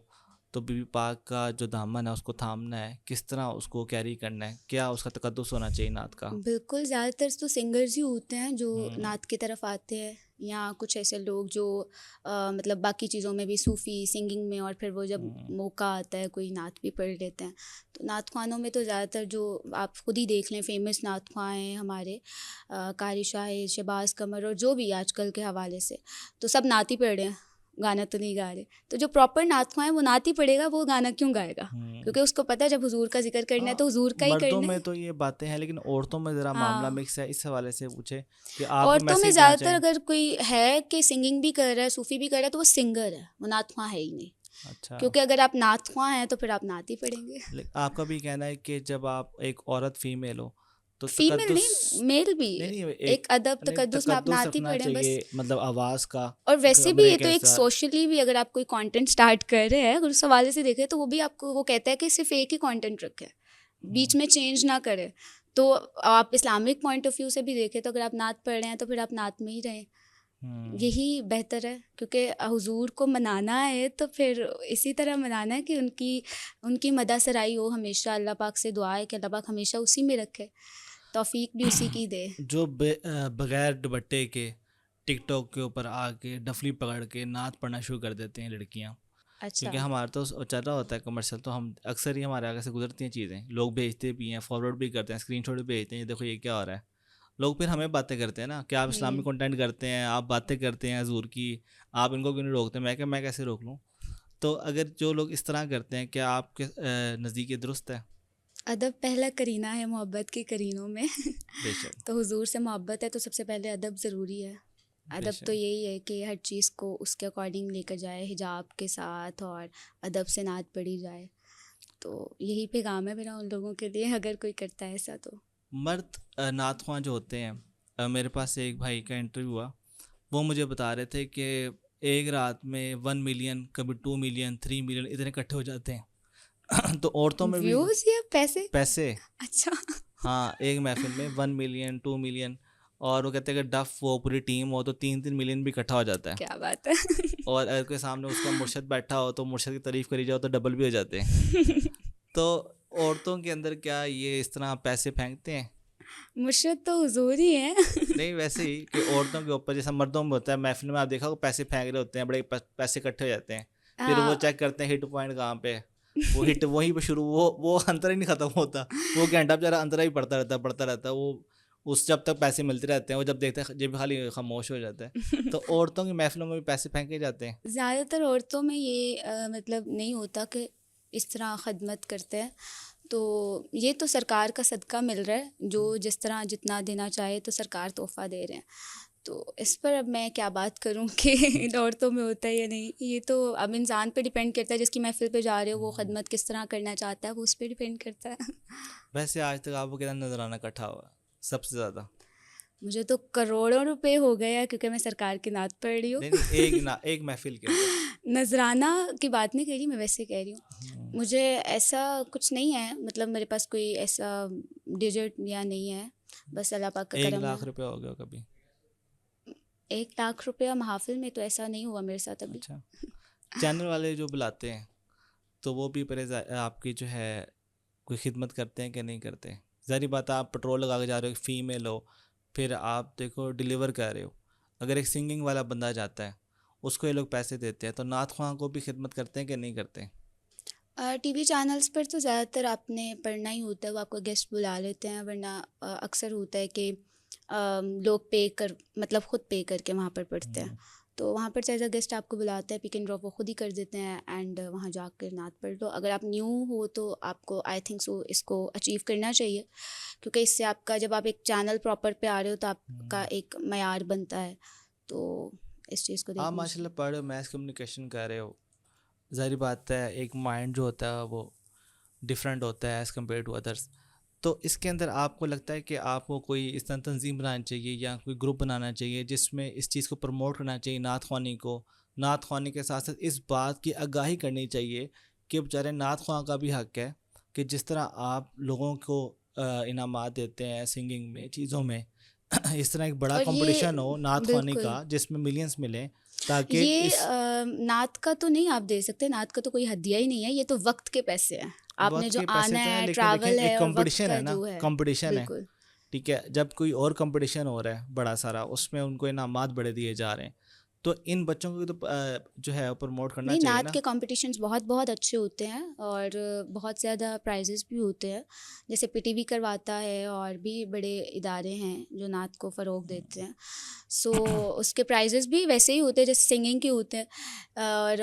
تو بی بی پاک کا جو دامن ہے اس کو تھامنا ہے، کس طرح اس کو کیری کرنا ہے، کیا اس کا تقدس ہونا چاہیے نعت کا؟ بالکل، زیادہ تر تو سنگرز ہی ہوتے ہیں جو نعت کی طرف آتے ہیں، یا کچھ ایسے لوگ جو مطلب باقی چیزوں میں بھی، صوفی سنگنگ میں، اور پھر وہ جب موقع آتا ہے کوئی نعت بھی پڑھ لیتے ہیں. تو نعت خوانوں میں تو زیادہ تر جو آپ خود ہی دیکھ لیں فیمس نعت خواں ہیں ہمارے، قاری شاہد، شہباز قمر، اور جو بھی آج کل کے حوالے سے، تو سب نعت ہی پڑھ رہے ہیں، گانا تو نہیں گا رہے. تو جو پراپر نعت خواں ہے وہ نعت ہی پڑھے گا، وہ گانا کیوں گائے گا؟ کیونکہ اس کو پتہ ہے جب حضور کا ذکر کرنا ہے تو حضور کا ہی مردوں کرنا میں ہے. تو یہ باتیں ہیں، لیکن عورتوں میں ذرا معاملہ ہاں، مکس ہے، اس حوالے سے پوچھے کہ آپ کو عورتوں میں میسیج دینا زیادہ تر چاہیں. اگر کوئی ہے کہ سنگنگ بھی کر رہا ہے، صوفی بھی کر رہا ہے، تو وہ سنگر ہے، وہ نعت خواں ہے ہی نہیں. اچھا، کیونکہ اگر آپ نعت خواں ہیں تو پھر آپ نعت ہی پڑھیں گے. آپ کا بھی کہنا ہے کہ جب آپ ایک عورت فیمیل ہو تو فیمیل تقدس، نہیں، میل بھی، نہیں ایک ادب تقدس میں آپ تقدس نعت ہی رکھنا پڑھیں بس. چاہیے، مطلب آواز کا، اور ویسے بھی کمرے یہ کے تو ایک ساتھ. سوشلی بھی اگر آپ کوئی کانٹینٹ اسٹارٹ کر رہے ہیں، اگر اس حوالے سے دیکھیں تو وہ بھی آپ کو وہ کہتا ہے کہ صرف ایک ہی کانٹینٹ رکھے، بیچ میں چینج نہ کرے. تو آپ اسلامک پوائنٹ آف ویو سے بھی دیکھیں تو اگر آپ نعت پڑھ رہے ہیں تو پھر آپ نعت میں ہی رہیں، یہی بہتر ہے. کیونکہ حضور کو منانا ہے تو پھر اسی طرح منانا ہے کہ ان کی مدح سرائی ہو ہمیشہ. اللہ پاک سے دعا ہے کہ اللہ پاک ہمیشہ اسی میں رکھے، توفیق بھی اسی کی دے. جو بغیر دوپٹے کے ٹک ٹاک کے اوپر آ کے ڈفلی پکڑ کے نعت پڑھنا شروع کر دیتے ہیں لڑکیاں، اچھا، کیونکہ ہمارا تو چل رہا ہوتا ہے کمرشل، تو ہم اکثر ہی ہمارے آگے سے گزرتی ہیں چیزیں، لوگ بھیجتے بھی ہیں، فارورڈ بھی کرتے ہیں، اسکرین شاٹ بھی بھیجتے ہیں، یہ دیکھو یہ کیا ہو رہا ہے. لوگ پھر ہمیں باتیں کرتے ہیں نا کہ آپ اسلامی کنٹینٹ کرتے ہیں، آپ باتیں کرتے ہیں حضور کی، آپ ان کو کیوں نہیں روکتے. میں کیسے روک لوں؟ تو اگر جو لوگ اس طرح کرتے ہیں، کیا آپ کے نزدیک یہ درست ہے؟ ادب پہلا کرینہ ہے محبت کے کرینوں میں. بے شک. تو حضور سے محبت ہے تو سب سے پہلے ادب ضروری ہے. ادب تو یہی ہے کہ ہر چیز کو اس کے اکارڈنگ لے کر جائے، حجاب کے ساتھ، اور ادب سے نعت پڑھی جائے. تو یہی پیغام ہے میرا ان لوگوں کے لیے، اگر کوئی کرتا ہے ایسا تو. مرد نعت خواں جو ہوتے ہیں، میرے پاس ایک بھائی کا انٹرویو ہوا، وہ مجھے بتا رہے تھے کہ ایک رات میں 1 ملین، کبھی 2 ملین، 3 ملین اتنے اکٹھے ہو جاتے ہیں. تو عورتوں میں بھی ویوز یا پیسے، اچھا، ہاں ایک محفل میں 1 ملین 2 ملین، اور وہ کہتے ہیں کہ ڈف وہ پوری ٹیم ہو تو 3 ملین بھی اکٹھا ہو جاتا ہے. کیا بات ہے. اور اگر کوئی سامنے اس کا مرشد بیٹھا ہو تو مرشد کی تعریف کری جاؤ تو ڈبل بھی ہو جاتے ہیں. تو عورتوں کے اندر کیا یہ اس طرح پیسے پھینکتے ہیں؟ مرشد تو حضور ہی ہیں. نہیں ویسے ہی کہ عورتوں کے اوپر جیسا مردوں میں ہوتا ہے، محفل میں آپ دیکھا وہ پیسے پھینک رہے ہوتے ہیں، بڑے پیسے اکٹھے ہو جاتے ہیں، پھر وہ چیک کرتے ہیں ہٹ پوائنٹ کہاں پہ، وہ ہٹ وہیں پہ شروع، وہ انترا ہی نہیں ختم ہوتا، وہ گھنٹہ بیچارہ انترا ہی پڑتا رہتا ہے وہ اس جب تک پیسے ملتے رہتے ہیں، وہ جب دیکھتے ہیں جب خالی خاموش ہو جاتا ہے. تو عورتوں کی محفلوں میں بھی پیسے پھینکے جاتے ہیں. زیادہ تر عورتوں میں یہ مطلب نہیں ہوتا کہ اس طرح خدمت کرتے ہیں. تو یہ تو سرکار کا صدقہ مل رہا ہے، جو جس طرح جتنا دینا چاہے تو سرکار تحفہ دے رہے ہیں. تو اس پر اب میں کیا بات کروں کہ عورتوں میں ہوتا ہے یا نہیں، یہ تو اب انسان پہ ڈپینڈ کرتا ہے، جس کی محفل پہ جا رہے ہو وہ خدمت کس طرح کرنا چاہتا ہے، وہ اس پہ ڈپینڈ کرتا ہے. ویسے آج تک آپ کو کتنا نظرانہ اکٹھا ہوا سب سے زیادہ؟ مجھے تو کروڑوں روپے ہو گئے ہیں، کیونکہ میں سرکار کی نعت پڑھ رہی ہوں. نہیں ایک محفل کے اندر نذرانہ کی بات نہیں کہہ رہی میں، ویسے کہہ رہی ہوں. مجھے ایسا کچھ نہیں ہے، مطلب میرے پاس کوئی ایسا ڈیجٹ یا نہیں ہے، بس اللہ پاک کا کرم ہے. 1 لاکھ روپے ہو گیا کبھی؟ 1 لاکھ روپیہ محافل میں تو ایسا نہیں ہوا میرے ساتھ ابھی. اچھا. چینل والے جو بلاتے ہیں تو وہ بھی آپ کی جو ہے کوئی خدمت کرتے ہیں کہ نہیں کرتے؟ ظاہری بات ہے آپ پٹرول لگا کے جا رہے ہو، فیمیل ہو، پھر آپ دیکھو ڈیلیور کر رہے ہو، اگر ایک سنگنگ والا بندہ جاتا ہے اس کو یہ لوگ پیسے دیتے ہیں، تو نعت خواں کو بھی خدمت کرتے ہیں کہ نہیں کرتے؟ ٹی وی چینلز پر تو زیادہ تر آپ نے پڑھنا ہی ہوتا ہے، وہ آپ کو گیسٹ بلا لیتے ہیں، ورنہ اکثر ہوتا ہے کہ لوگ پے کر مطلب خود پے کر کے وہاں پر پڑھتے ہیں، تو وہاں پر ایز اے گیسٹ آپ کو بلاتے ہیں، پک اینڈ ڈراپ وہ خود ہی کر دیتے ہیں، اینڈ وہاں جا کر نعت پڑھ لو. اگر آپ نیو ہو تو آپ کو آئی تھنک سو اس کو اچیو کرنا چاہیے، کیونکہ اس سے آپ کا جب آپ ایک چینل پراپر پہ آ رہے ہو تو آپ کا ایک معیار بنتا ہے، تو اس چیز کو آپ دیکھنا ماشاء چاہیے. اللہ پڑھ میس کمیونیکیشن کر رہے ہو، ظاہری بات ہے ایک مائنڈ جو ہوتا ہے وہ ڈفرینٹ ہوتا ہے ایز کمپیئر ٹو ادرس، تو اس کے اندر آپ کو لگتا ہے کہ آپ کو کوئی اس طرح تنظیم بنانی چاہیے یا کوئی گروپ بنانا چاہیے جس میں اس چیز کو پروموٹ کرنا چاہیے، نعت خوانی کو، نعت خوانی کے ساتھ ساتھ اس بات کی آگاہی کرنی چاہیے کہ بیچارے نعت خواں کا بھی حق ہے کہ جس طرح آپ لوگوں کو انعامات دیتے ہیں سنگنگ میں، چیزوں میں، اس طرح ایک بڑا اور یہ کمپٹیشن ہو نعت خوانی بالکل کا جس میں ملینز ملیں، تاکہ یہ اس نعت کا تو نہیں آپ دے سکتے، نعت کا تو کوئی ہدیہ ہی نہیں ہے، یہ تو وقت کے پیسے ہیں، آپ نے وقت جو کے پیسے آنا تو ہیں، ہے، لیکن دیکھیں ٹریول ہے ایک اور وقت کمپٹیشن کا ہے نا، جو ہے. کمپٹیشن ہے، بالکل. ٹھیک ہے، جب کوئی اور کمپٹیشن ہو رہا ہے بڑا سارا، اس میں ان کو انعامات بڑے دیے جا رہے ہیں، تو ان بچوں کو تو جو ہے پروموٹ کرنا نہیں، چاہیے نعت نا. کے کمپٹیشنز بہت بہت اچھے ہوتے ہیں اور بہت زیادہ پرائزز بھی ہوتے ہیں، جیسے پی ٹی وی کرواتا ہے اور بھی بڑے ادارے ہیں جو نعت کو فروغ دیتے ہیں، سو اس کے پرائزز بھی ویسے ہی ہوتے ہیں جیسے سنگنگ کے ہوتے ہیں. اور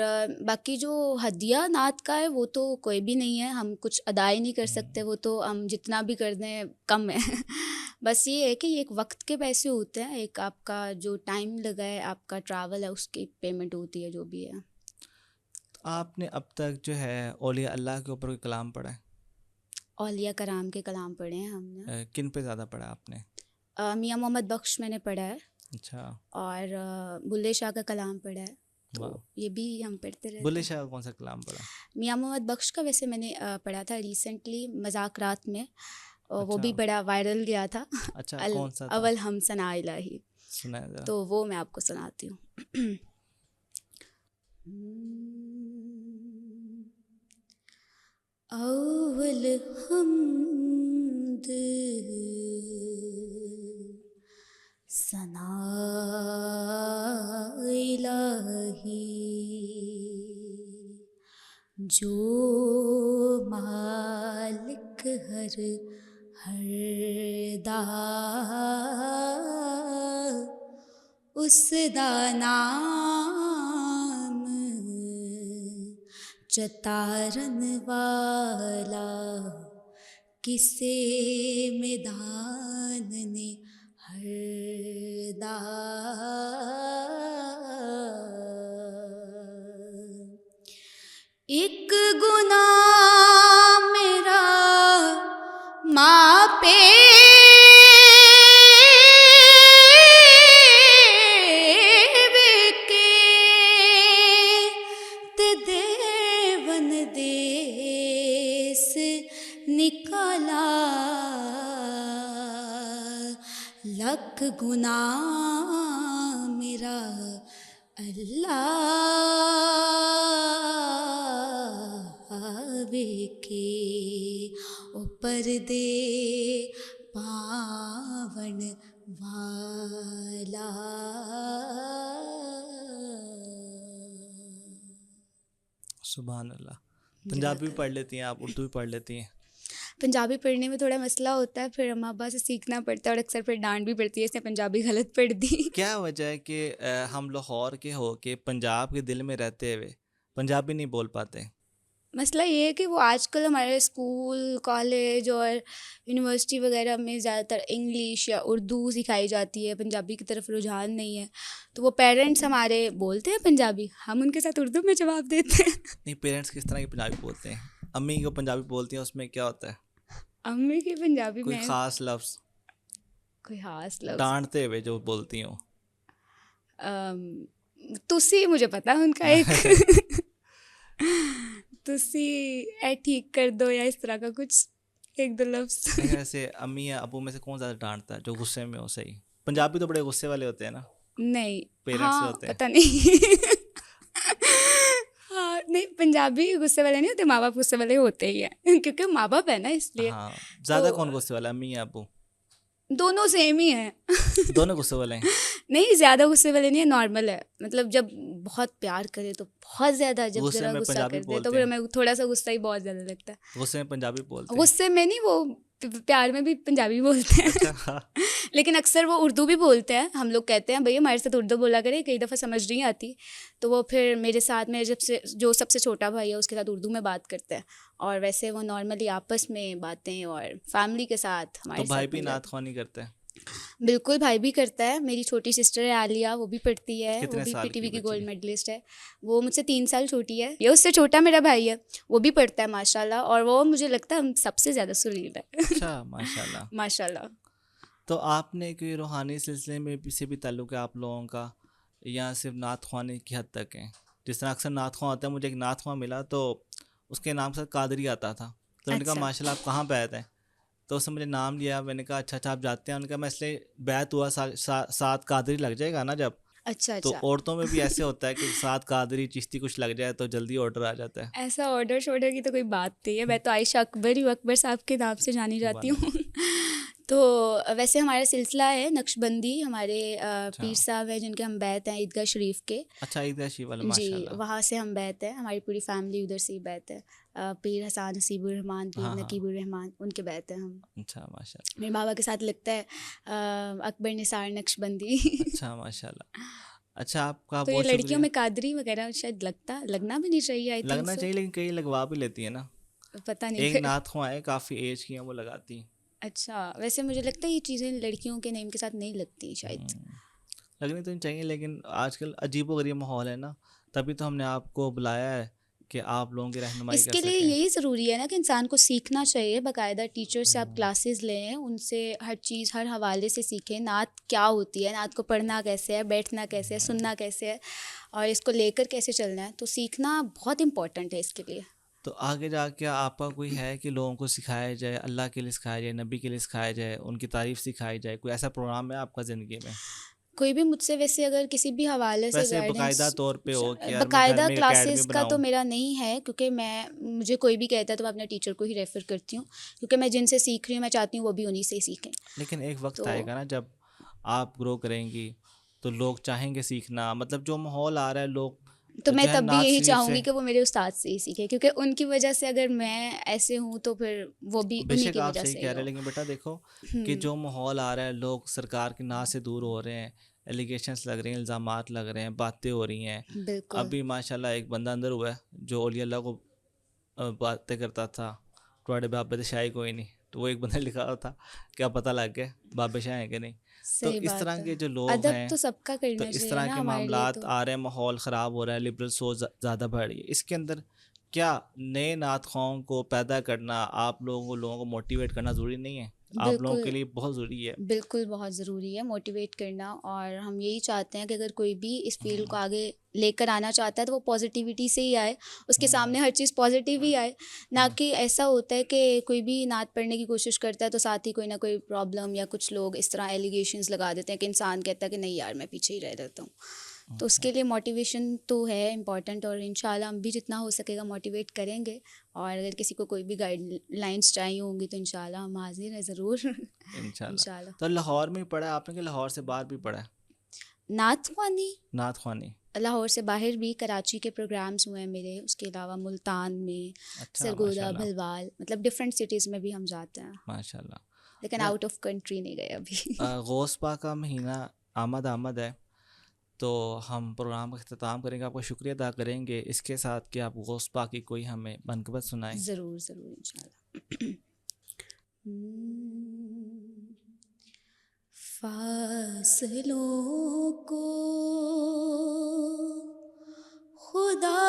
باقی جو ہدیہ نعت کا ہے وہ تو کوئی بھی نہیں ہے، ہم کچھ ادا ہی نہیں کر سکتے، وہ تو ہم جتنا بھی کر دیں کم ہے. بس یہ ہے کہ یہ ایک وقت کے پیسے ہوتے ہیں، ایک آپ کا جو ٹائم لگا ہے، آپ کا ٹریول ہے، اس کی پیمنٹ ہوتی ہے جو بھی ہے. آپ نے اب تک جو ہے اولیاء اللہ کے اوپر کوئی کلام پڑھا ہے؟ اولیاء کرام کے کلام پڑھے ہیں ہم نے. کن پہ زیادہ پڑھا آپ نے؟ میاں محمد بخش میں نے پڑھا ہے، اچھا، اور بلے شاہ کا کلام پڑھا ہے، تو واہ، یہ بھی ہم پڑھتے رہتے بلے ہیں. شاہ کا کون سا کلام پڑھا؟ میاں محمد بخش کا ویسے میں نے پڑھا تھا ریسنٹلی مذاکرات میں، اور وہ اچھا بھی بڑا وائرل گیا تھا. اچھا، کون سا تھا؟ اول ہم ثنا الہی، سنائیں ذرا. تو وہ میں آپ کو سناتی ہوں. اول حمد ثنا الہی، جو مالک ہر دا اس دا نام چتارن والا، کسے میدان نے ہر دا. ایک گناہ میرا ماں پہ دیون دیس نکالا، لکھ گناہ میرا اللہ ویکھے، او پردے پاون والا. سبحان اللہ. پنجابی بھی پڑھ لیتی ہیں آپ؟ اردو بھی پڑھ لیتی ہیں؟ پنجابی پڑھنے میں تھوڑا مسئلہ ہوتا ہے، پھر اما ابا سے سیکھنا پڑتا ہے، اور اکثر پھر ڈانٹ بھی پڑتی ہے اس نے پنجابی غلط پڑھ دی. کیا وجہ ہے کہ ہم لاہور کے ہو کے پنجاب کے دل میں رہتے ہوئے پنجابی نہیں بول پاتے؟ مسئلہ یہ ہے کہ وہ آج کل ہمارے اسکول، کالج اور یونیورسٹی وغیرہ میں زیادہ تر انگلش یا اردو سکھائی جاتی ہے، پنجابی کی طرف رجحان نہیں ہے، تو وہ پیرنٹس ہمارے بولتے ہیں پنجابی، ہم ان کے ساتھ اردو میں جواب دیتے ہیں. نہیں، پیرنٹس کس طرح کی پنجابی بولتے ہیں؟ امی کو پنجابی بولتی ہیں، اس میں کیا ہوتا ہے؟ امی کی پنجابی کوئی میں خاص لفظ کوئی خاص لفظ ڈانٹتے ہوئے جو بولتی ہوں؟ تسی مجھے پتا ان کا ایک تسی اے ٹھیک کر دو، یا اس طرح کا کچھ ایک دو لفظ. ایسے امی یا ابو میں سے کون زیادہ ڈانٹتا ہے جو غصے میں ہو؟ صحیح، پنجابی تو بڑے غصے والے ہوتے ہیں نا نہیں، پیرنٹس جو ہاں ہوتے ہیں. پتہ نہیں. نہیں پنجابی غصے والے نہیں ہوتے, ماں باپ غصے والے ہوتے ہی ہیں کیونکہ ماں باپ ہے نا, اس لیے. ہاں زیادہ کون غصے والا, امی یا ابو؟ دونوں سیم ہی ہیں. دونوں غصے والے ہیں؟ نہیں زیادہ غصے والے نہیں ہے, نارمل ہے. مطلب جب بہت پیار کرے تو بہت زیادہ, جب غصے ذرا میں غصہ پنجابی کر دے تو بولتے پھر ہیں, ہمیں تھوڑا سا غصہ ہی بہت زیادہ لگتا ہے. غصے میں پنجابی بولتے ہیں. غصے میں نہیں, وہ پیار میں بھی پنجابی بولتے ہیں. اچھا لیکن اکثر وہ اردو بھی بولتے ہیں. ہم لوگ کہتے ہیں بھائی ہمارے ساتھ اردو بولا کرے, کئی دفعہ سمجھ نہیں آتی تو وہ پھر میرے ساتھ میں جب سے جو سب سے چھوٹا بھائی ہے اس کے ساتھ اردو میں بات کرتے ہیں, اور ویسے وہ نارملی آپس میں باتیں اور فیملی کے ساتھ تو ہمارے بھائی ساتھ بھی نعت پنجابی. خوانی کرتے ہیں؟ بالکل بھائی بھی کرتا ہے. میری چھوٹی سسٹر ہے عالیہ, وہ بھی پڑھتی ہے, وہ کتنے بھی سال پی ٹی کی وی کی بچی گولڈ ہے؟ میڈلسٹ ہے. وہ مجھ سے 3 سال چھوٹی ہے. یہ اس سے چھوٹا میرا بھائی ہے, وہ بھی پڑھتا ہے ماشاء اللہ, اور وہ مجھے لگتا ہے ہم سب سے زیادہ سریل ہے. اچھا ماشاء اللہ. ماشاء اللہ. تو آپ نے کوئی روحانی سلسلے میں سے بھی تعلق ہے آپ لوگوں کا, یا صرف نعت خوانی کی حد تک ہے؟ جس طرح اکثر نعت خواں ہوتا ہے, مجھے ایک نعت خواں ملا تو اس کے نام سے قادری آتا تھا, تو میں نے کہا اچھا ماشاء اللہ آپ کہاں بیعت ہیں؟ تو اس نے مجھے نام لیا, میں نے کہا اچھا آپ جاتے ہیں؟ انہوں نے کہا میں اس لیے بیعت ہوا, ساتھ قادری لگ جائے گا نا جب. اچھا تو اچھا. عورتوں میں بھی ایسے ہوتا ہے کہ ساتھ قادری چشتی کچھ لگ جائے تو جلدی آرڈر آ جاتا ہے. ایسا آرڈر شارڈر کی تو کوئی بات نہیں ہے. میں تو عائشہ اکبر ہی, اکبر صاحب کے نام سے جانی جاتی ہوں. تو ویسے ہمارا سلسلہ ہے نقش بندی, ہمارے پیر صاحب ہیں جن کے ہم بیعت ہیں عیدگاہ شریف کے. اچھا عیدگاہ شریف والے, جی ماشاء اللہ. وہاں سے ہم بیعت ہیں, ہماری پوری فیملی ادھر سے ہی بیعت ہے. پیر حسان نصیب الرحمان, پیر نقیب الرحمان, ان کے بیعت ہیں ہم. اچھا ماشاء اللہ. میرے بابا کے ساتھ لگتا ہے اکبر نثار نقش بندی. اچھا ماشاء اللہ. اچھا آپ کا تو یہ بہت لڑکیوں شکریہ. میں قادری وغیرہ شاید لگنا بھی نہیں چاہیے, آئی تھنک لگنا سو. چاہیے لیکن کئی لگوا بھی لیتی ہیں نا. پتہ نہیں ایک پھر. نعت خواں ہے کافی ایج کی ہیں, وہ لگاتی ہیں. اچھا ویسے مجھے لگتا ہے یہ چیزیں لڑکیوں کے نیم کے ساتھ نہیں لگتی شاید. لگنی تو نہیں چاہیے, لیکن آج کل عجیب و غریب ماحول ہے نا, تبھی تو ہم نے آپ کو بلایا ہے کہ آپ لوگوں کی رہنمائی اس کر کے لیے سکیں. یہی ضروری ہے نا کہ انسان کو سیکھنا چاہیے باقاعدہ. ٹیچر سے آپ کلاسز لیں, ان سے ہر چیز ہر حوالے سے سیکھیں. نعت کیا ہوتی ہے, نعت کو پڑھنا کیسے ہے, بیٹھنا کیسے ہے, سننا کیسے ہے, اور اس کو لے کر کیسے چلنا ہے. تو سیکھنا بہت امپورٹنٹ ہے اس کے لیے. تو آگے جا کے آپ کا کوئی ہے کہ لوگوں کو سکھایا جائے, اللہ کے لیے سکھایا جائے, نبی کے لیے سکھایا جائے, ان کی تعریف سکھائی جائے, کوئی ایسا پروگرام ہے آپ کا زندگی میں؟ کوئی بھی مجھ سے ویسے اگر کسی بھی حوالے سے ویسے گائیڈنس, باقاعدہ طور پہ ہو کہ یار میں گھر باقاعدہ میں اکیڈمی کلاسز کا تو بناؤں؟ میرا نہیں ہے, کیونکہ مجھے کوئی بھی کہتا ہے تو میں اپنے ٹیچر کو ہی ریفر کرتی ہوں, کیونکہ میں جن سے سیکھ رہی ہوں میں چاہتی ہوں وہ بھی انہیں سے ہی سیکھیں. لیکن ایک وقت تو آئے گا نا جب آپ گرو کریں گی تو لوگ چاہیں گے سیکھنا, مطلب جو ماحول آ رہا ہے لوگ تو میں جو ہے تب بھی نعت یہی شریف چاہوں سے. گی کہ وہ میرے استاد سے ہی سیکھیں, کیونکہ ان کی وجہ سے اگر میں ایسے ہوں تو پھر وہ بھی بے انہیں شک کی آپ وجہ صحیح سے کہہ ہی رہے ہیں, ہو. لیکن بیٹا دیکھو کہ جو ماحول آ رہا ہے, لوگ سرکار کی نعت سے دور ہو رہے ہیں, ایلیگیشنس لگ رہے ہیں, الزامات لگ رہے ہیں, باتیں ہو رہی ہیں. بالکل. ابھی ماشاء اللہ ایک بندہ اندر ہوا ہے جو اولیاء اللہ کو باتیں کرتا تھا, تھوڑے بابے شاہی کوئی نہیں, تو وہ ایک بندہ لکھا ہوا تھا, کیا پتہ لگ گیا بابے شاہ ہیں کہ نہیں. تو صحیح اس طرح بات ہے. کے جو لوگ ادب ہیں, تو سب کا تو کرنا اس چاہیے طرح نا کے ہمارے لیے معاملات تو. آ رہے ہیں, ماحول خراب ہو رہا ہے, لبرل سوچ زیادہ بڑھ رہی ہے. اس کے اندر کیا نئے نعت خواہوں کو پیدا کرنا, آپ لوگوں کو موٹیویٹ کرنا ضروری نہیں ہے؟ آپ لوگوں بالکل کے لیے بہت ضروری ہے. بالکل بہت ضروری ہے موٹیویٹ کرنا, اور ہم یہی چاہتے ہیں کہ اگر کوئی بھی اس فیلڈ کو آگے لے کر آنا چاہتا ہے تو وہ پازیٹیوٹی سے ہی آئے, اس کے سامنے ہر چیز پازیٹیو ہی آئے. نہ کہ ایسا ہوتا ہے کہ کوئی بھی نعت پڑھنے کی کوشش کرتا ہے تو ساتھ ہی کوئی نہ کوئی پرابلم, یا کچھ لوگ اس طرح ایلیگیشنز لگا دیتے ہیں کہ انسان کہتا ہے کہ نہیں یار میں پیچھے ہی رہ جاتا ہوں. تو اس کے لیے موٹیویشن تو ہے امپورٹنٹ, اور انشاءاللہ ہم بھی جتنا ہو سکے گا موٹیویٹ کریں گے. اور اگر کسی کو کوئی بھی گائیڈ لائنس چاہیے ہوں گی تو انشاءاللہ ہم حاضر ہیں ضرور. انشاءاللہ. تو لاہور میں ہی پڑھا ہے آپ نے کہ لاہور سے باہر بھی پڑھا ہے نعت خوانی؟ نعت خوانی لاہور سے باہر بھی کراچی کے پروگرامز ہوئے ہیں میرے, اس کے علاوہ ملتان میں, اچھا ماشاء سرگودا, اللہ بھلوال, مطلب ڈفرینٹ سٹیز میں بھی ہم جاتے ہیں, ماشاء اللہ. لیکن آؤٹ آف کنٹری نہیں گئے ابھی. غوث پاک کا مہینہ آمد ہے, تو ہم پروگرام کا اختتام کریں گے, آپ کا شکریہ ادا کریں گے اس کے ساتھ کہ آپ غوث پاک کی کوئی ہمیں منقبت سنائیں. ضرور ضرور انشاءاللہ. فاصلوں کو خدا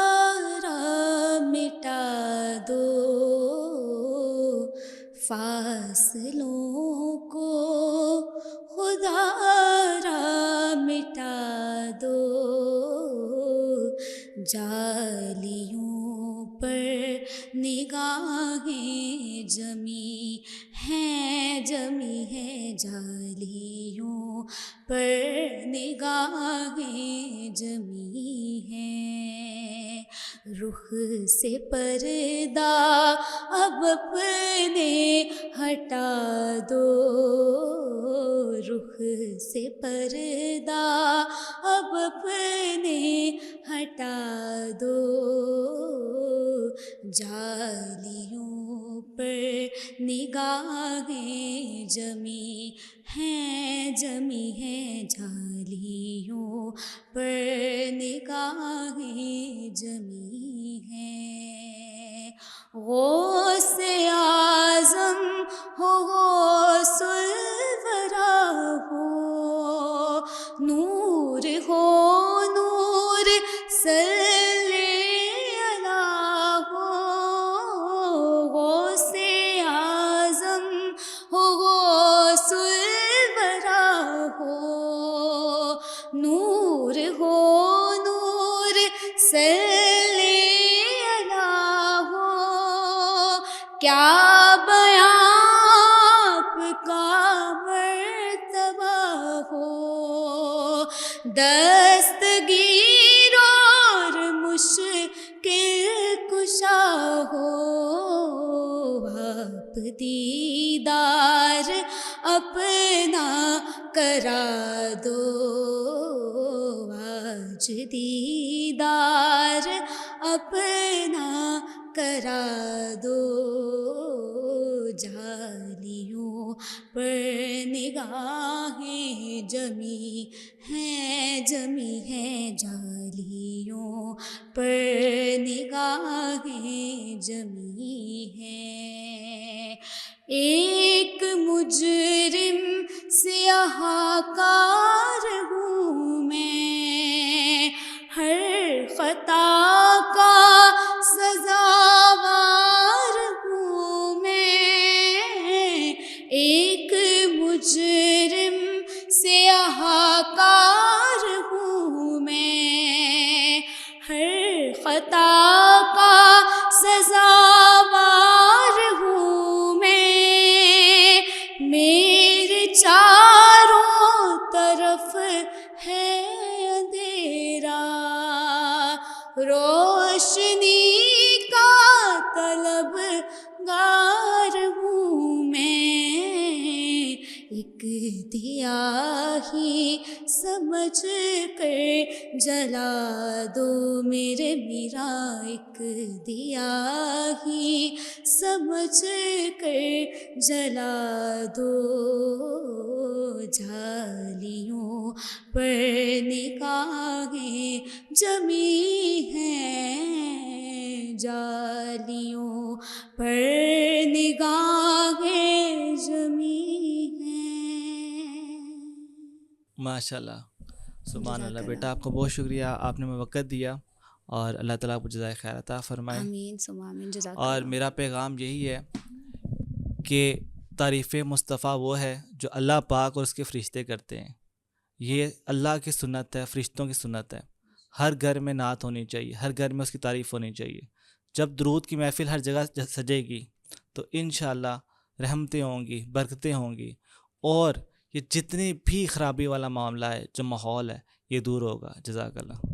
را مٹا دو, فاصلوں کو خدا را مٹا دو, جالیوں پر نگاہیں جمی ہیں جالیوں پر نگاہیں جمی ہیں, رخ سے پردہ اب اپنے ہٹا دو، رخ سے پردہ اب اپنے ہٹا دو، جالیوں پر نگاہیں جمی ہیں، جمی ہیں جالیوں پر نگاہیں جمی ہیں، غوث اعظم ہو غوث الورا ہو، نور ہو نور صلی اللہ ہو، غوث اعظم ہو غوث الورا ہو، نور ہو نور صلی اللہ ہو، کیا بیاں آپ کا مرتبہ ہو، دستگیر اور مشکل کشا ہو، آپ دیدار اپنا کرا دو، آج دیدار اپنا کرا دو، جالیوں پر نگاہیں جمی ہیں، جمی ہیں جالیوں پر نگاہیں جمی ہیں، ایک مجرم سیاہ کار ہوں میں، ہر خطا کا سزاوار ہوں میں، ایک مجرم سیاہ کار ہوں میں، ہر خطا کا سزاوار ہوں میں، میرے چاروں طرف ہے اندھیرا، روشنی کا طلب گار ہوں میں، ایک دیا ہی سمجھ کر جلا دو میرے میرا، ایک دیا ہی سمجھ کر جلا دو، جالیوں پر نگاہیں جمی ہیں، جالیوں پر نگاہیں جمی ہیں۔ ماشاء اللہ، سبحان جزاک اللہ اللہ۔ بیٹا، آپ کو بہت شکریہ، آپ نے میں وقت دیا، اور اللہ تعالیٰ آپ کو جزائے خیر عطا فرمائے۔ آمین ثم آمین، جزاک اور اللہ۔ میرا پیغام یہی ہے کہ تعریف مصطفیٰ وہ ہے جو اللہ پاک اور اس کے فرشتے کرتے ہیں، یہ اللہ کی سنت ہے، فرشتوں کی سنت ہے، ہر گھر میں نعت ہونی چاہیے، ہر گھر میں اس کی تعریف ہونی چاہیے۔ جب درود کی محفل ہر جگہ سجے گی تو انشاءاللہ رحمتیں ہوں گی، برکتیں ہوں گی، اور یہ جتنی بھی خرابی والا معاملہ ہے، جو ماحول ہے، یہ دور ہوگا۔ جزاک اللہ۔